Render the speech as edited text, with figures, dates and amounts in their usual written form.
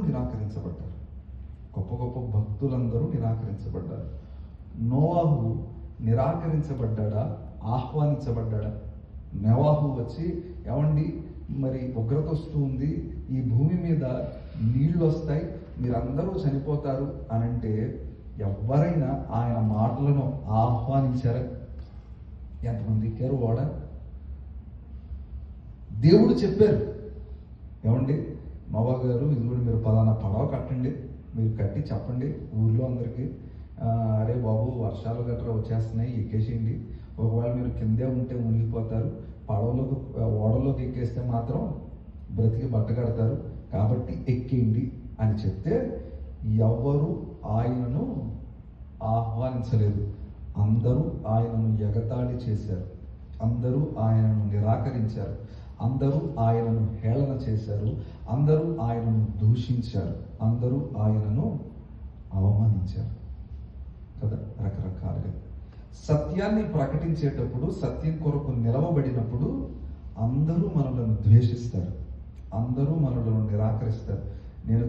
నిరాకరించబడ్డారు. గొప్ప గొప్ప భక్తులందరూ నిరాకరించబడ్డారు. నోవాహు నిరాకరించబడ్డా, ఆహ్వానించబడ్డా? నోవాహు వచ్చి, ఏమండి మరి ఉగ్రత వస్తూ ఉంది, ఈ భూమి మీద నీళ్లు వస్తాయి, మీరందరూ చనిపోతారు అని అంటే ఎవరైనా ఆయన మాటలను ఆహ్వానించారా? ఎంతమంది ఎక్కారు ఓడ? దేవుడు చెప్పారు, ఏమండి నోవా గారు, ఇదిగోండి మీరు పలానా పడవ కట్టండి, మీరు కట్టి చెప్పండి ఊర్లో అందరికీ, అరే బాబు వర్షాలు గట్రా వచ్చేస్తున్నాయి, ఎక్కేసేయండి, ఒకవేళ మీరు కిందే ఉంటే మునిగిపోతారు, పడవలోకి ఓడలోకి ఎక్కేస్తే మాత్రం బ్రతికి బట్టగడతారు, కాబట్టి ఎక్కేయండి అని చెప్తే ఎవరు ఆయనను ఆహ్వానించలేదు. అందరూ ఆయనను ఎగతాళి చేశారు, అందరూ ఆయనను నిరాకరించారు, అందరూ ఆయనను హేళన చేశారు, అందరూ ఆయనను దూషించారు, అందరూ ఆయనను అవమానించారు కదా. రకరకాలుగా సత్యాన్ని ప్రకటించేటప్పుడు, సత్యం కొరకు నిలవబడినప్పుడు అందరూ మనలను ద్వేషిస్తారు, అందరూ మనలను నిరాకరిస్తారు. నేను